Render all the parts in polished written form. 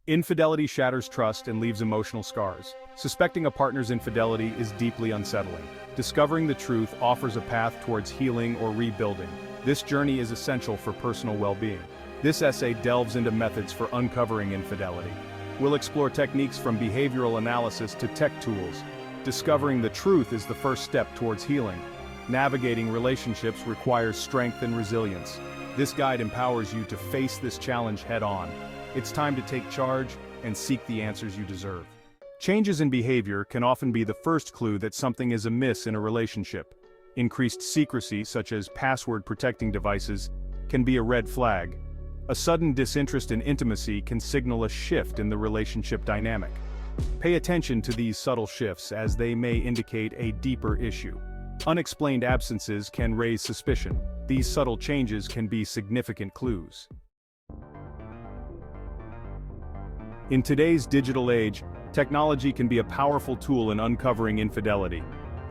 Infidelity shatters trust and leaves emotional scars. Suspecting a partner's infidelity is deeply unsettling. Discovering the truth offers a path towards healing or rebuilding. This journey is essential for personal well-being. This essay delves into methods for uncovering infidelity. We'll explore techniques from behavioral analysis to tech tools. Discovering the truth is the first step towards healing. Navigating relationships requires strength and resilience. This guide empowers you to face this challenge head-on. It's time to take charge and seek the answers you deserve. Changes in behavior can often be the first clue that something is amiss in a relationship. Increased secrecy, such as password-protecting devices, can be a red flag. A sudden disinterest in intimacy can signal a shift in the relationship dynamic. Pay attention to these subtle shifts as they may indicate a deeper issue. Unexplained absences can raise suspicion. These subtle changes can be significant clues. In today's digital age, technology can be a powerful tool in uncovering infidelity.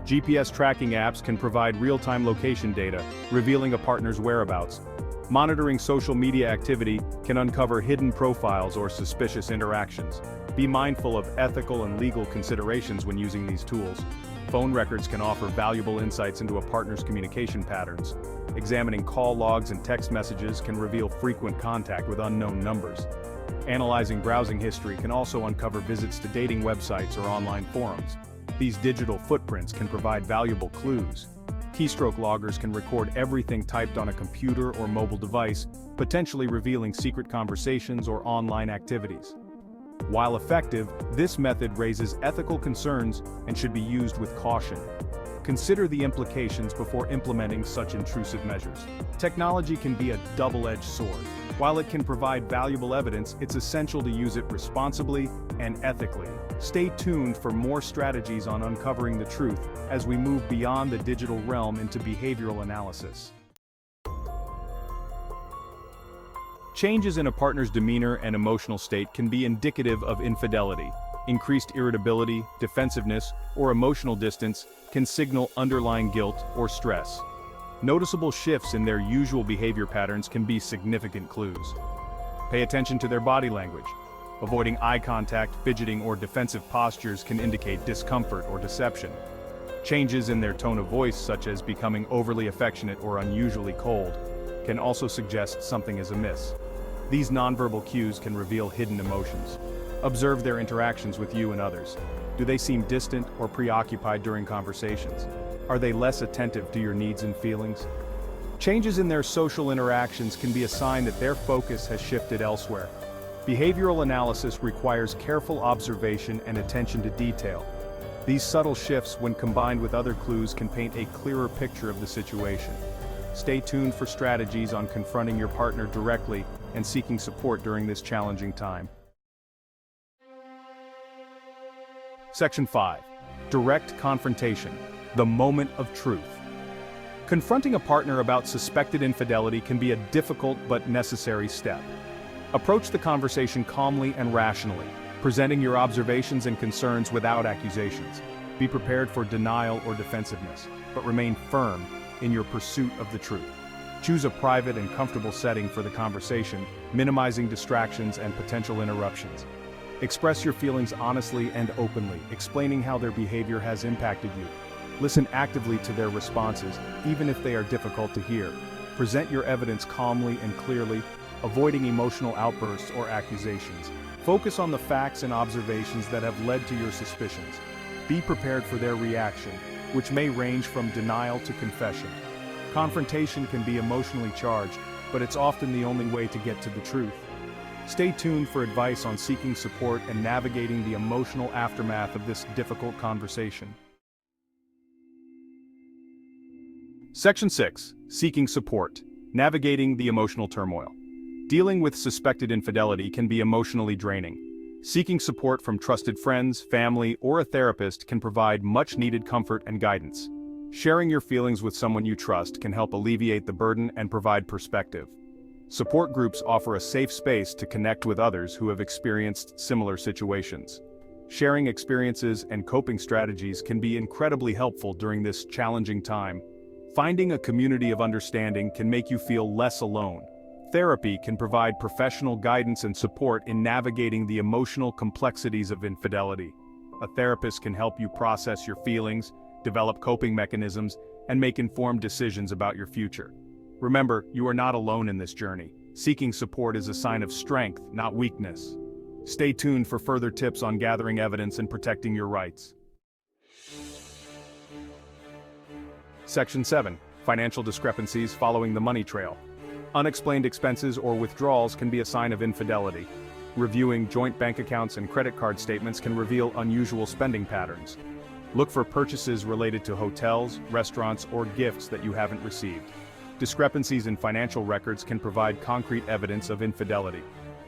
GPS tracking apps can provide real-time location data, revealing a partner's whereabouts. Monitoring social media activity can uncover hidden profiles or suspicious interactions. Be mindful of ethical and legal considerations when using these tools. Phone records can offer valuable insights into a partner's communication patterns. Examining call logs and text messages can reveal frequent contact with unknown numbers. Analyzing browsing history can also uncover visits to dating websites or online forums. These digital footprints can provide valuable clues. Keystroke loggers can record everything typed on a computer or mobile device, potentially revealing secret conversations or online activities. While effective, this method raises ethical concerns and should be used with caution. Consider the implications before implementing such intrusive measures. Technology can be a double-edged sword. While it can provide valuable evidence, it's essential to use it responsibly and ethically. Stay tuned for more strategies on uncovering the truth as we move beyond the digital realm into behavioral analysis. Changes in a partner's demeanor and emotional state can be indicative of infidelity. Increased irritability, defensiveness, or emotional distance can signal underlying guilt or stress. Noticeable shifts in their usual behavior patterns can be significant clues. Pay attention to their body language. Avoiding eye contact, fidgeting, or defensive postures can indicate discomfort or deception. Changes in their tone of voice, such as becoming overly affectionate or unusually cold, can also suggest something is amiss. These nonverbal cues can reveal hidden emotions. Observe their interactions with you and others. Do they seem distant or preoccupied during conversations? Are they less attentive to your needs and feelings? Changes in their social interactions can be a sign that their focus has shifted elsewhere. Behavioral analysis requires careful observation and attention to detail. These subtle shifts, when combined with other clues, can paint a clearer picture of the situation. Stay tuned for strategies on confronting your partner directly and seeking support during this challenging time. Section 5. Direct confrontation. The moment of truth. Confronting a partner about suspected infidelity can be a difficult but necessary step. Approach the conversation calmly and rationally, presenting your observations and concerns without accusations. Be prepared for denial or defensiveness, but remain firm in your pursuit of the truth. Choose a private and comfortable setting for the conversation, minimizing distractions and potential interruptions. Express your feelings honestly and openly, explaining how their behavior has impacted you. Listen actively to their responses, even if they are difficult to hear. Present your evidence calmly and clearly, avoiding emotional outbursts or accusations. Focus on the facts and observations that have led to your suspicions. Be prepared for their reaction, which may range from denial to confession. Confrontation can be emotionally charged, but it's often the only way to get to the truth. Stay tuned for advice on seeking support and navigating the emotional aftermath of this difficult conversation. Section 6. Seeking support. Navigating the emotional turmoil. Dealing with suspected infidelity can be emotionally draining. Seeking support from trusted friends, family, or a therapist can provide much-needed comfort and guidance. Sharing your feelings with someone you trust can help alleviate the burden and provide perspective. Support groups offer a safe space to connect with others who have experienced similar situations. Sharing experiences and coping strategies can be incredibly helpful during this challenging time. Finding a community of understanding can make you feel less alone. Therapy can provide professional guidance and support in navigating the emotional complexities of infidelity. A therapist can help you process your feelings, develop coping mechanisms, and make informed decisions about your future. Remember, you are not alone in this journey. Seeking support is a sign of strength, not weakness. Stay tuned for further tips on gathering evidence and protecting your rights. Section 7. Financial discrepancies following the money trail. Unexplained expenses or withdrawals can be a sign of infidelity. Reviewing joint bank accounts and credit card statements can reveal unusual spending patterns. Look for purchases related to hotels, restaurants, or gifts that you haven't received. Discrepancies in financial records can provide concrete evidence of infidelity.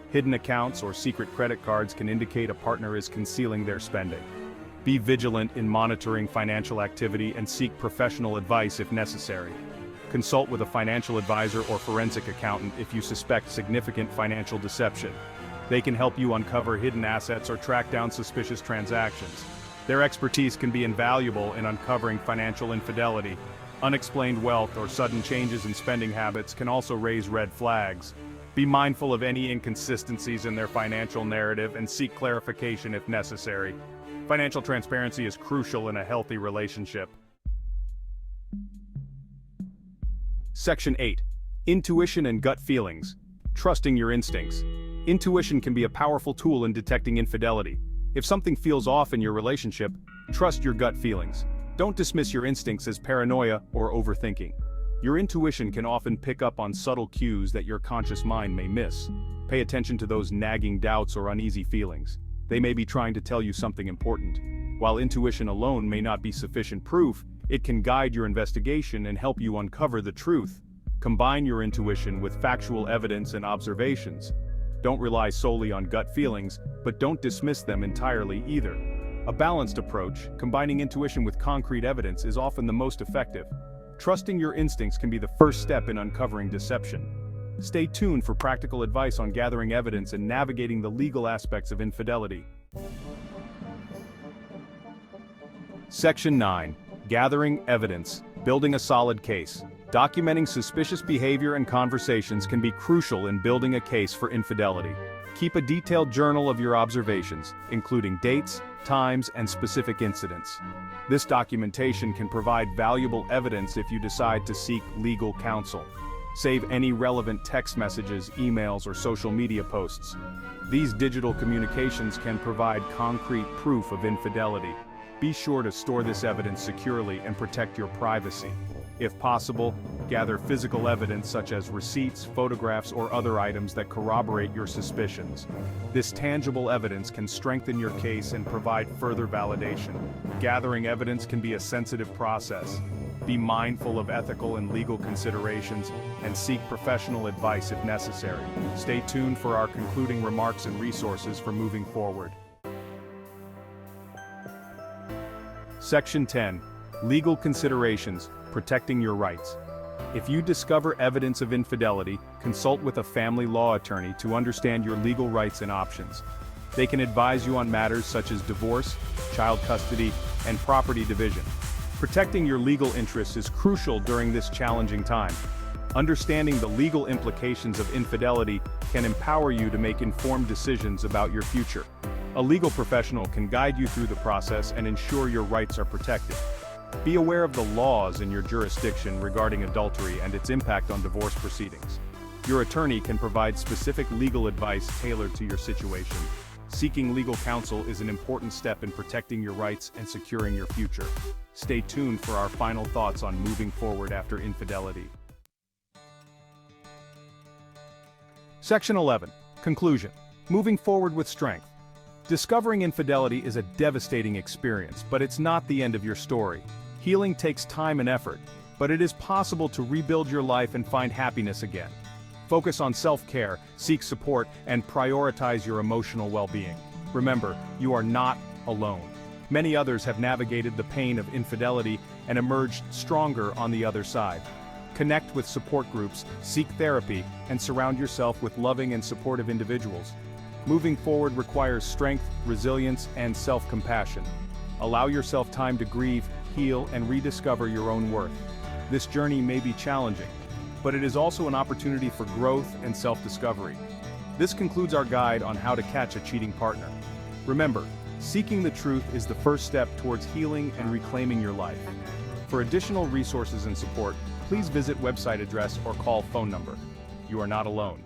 Hidden accounts or secret credit cards can indicate a partner is concealing their spending. Be vigilant in monitoring financial activity and seek professional advice if necessary. Consult with a financial advisor or forensic accountant if you suspect significant financial deception. They can help you uncover hidden assets or track down suspicious transactions. Their expertise can be invaluable in uncovering financial infidelity. Unexplained wealth or sudden changes in spending habits can also raise red flags. Be mindful of any inconsistencies in their financial narrative and seek clarification if necessary. Financial transparency is crucial in a healthy relationship. Section 8. Intuition and gut feelings. Trusting your instincts. Intuition can be a powerful tool in detecting infidelity. If something feels off in your relationship, trust your gut feelings. Don't dismiss your instincts as paranoia or overthinking. Your intuition can often pick up on subtle cues that your conscious mind may miss. Pay attention to those nagging doubts or uneasy feelings. They may be trying to tell you something important. While intuition alone may not be sufficient proof, it can guide your investigation and help you uncover the truth. Combine your intuition with factual evidence and observations. Don't rely solely on gut feelings, but don't dismiss them entirely either. A balanced approach, combining intuition with concrete evidence, is often the most effective. Trusting your instincts can be the first step in uncovering deception. Stay tuned for practical advice on gathering evidence and navigating the legal aspects of infidelity. Section 9. Gathering evidence. Building a solid case. Documenting suspicious behavior and conversations can be crucial in building a case for infidelity. Keep a detailed journal of your observations, including dates, times, and specific incidents. This documentation can provide valuable evidence if you decide to seek legal counsel. Save any relevant text messages, emails, or social media posts. These digital communications can provide concrete proof of infidelity. Be sure to store this evidence securely and protect your privacy. If possible, gather physical evidence such as receipts, photographs, or other items that corroborate your suspicions. This tangible evidence can strengthen your case and provide further validation. Gathering evidence can be a sensitive process. Be mindful of ethical and legal considerations and seek professional advice if necessary. Stay tuned for our concluding remarks and resources for moving forward. Section 10. Legal considerations. Protecting your rights. If you discover evidence of infidelity, consult with a family law attorney to understand your legal rights and options. They can advise you on matters such as divorce, child custody, and property division. Protecting your legal interests is crucial during this challenging time. Understanding the legal implications of infidelity can empower you to make informed decisions about your future. A legal professional can guide you through the process and ensure your rights are protected. Be aware of the laws in your jurisdiction regarding adultery and its impact on divorce proceedings. Your attorney can provide specific legal advice tailored to your situation. Seeking legal counsel is an important step in protecting your rights and securing your future. Stay tuned for our final thoughts on moving forward after infidelity. Section 11. Conclusion. Moving forward with strength. Discovering infidelity is a devastating experience, but it's not the end of your story. Healing takes time and effort, but it is possible to rebuild your life and find happiness again. Focus on self-care, seek support, and prioritize your emotional well-being. Remember, you are not alone. Many others have navigated the pain of infidelity and emerged stronger on the other side. Connect with support groups, seek therapy, and surround yourself with loving and supportive individuals. Moving forward requires strength, resilience, and self-compassion. Allow yourself time to grieve, heal, and rediscover your own worth. This journey may be challenging, but it is also an opportunity for growth and self-discovery. This concludes our guide on how to catch a cheating partner. Remember, seeking the truth is the first step towards healing and reclaiming your life. For additional resources and support, please visit website address or call phone number. You are not alone.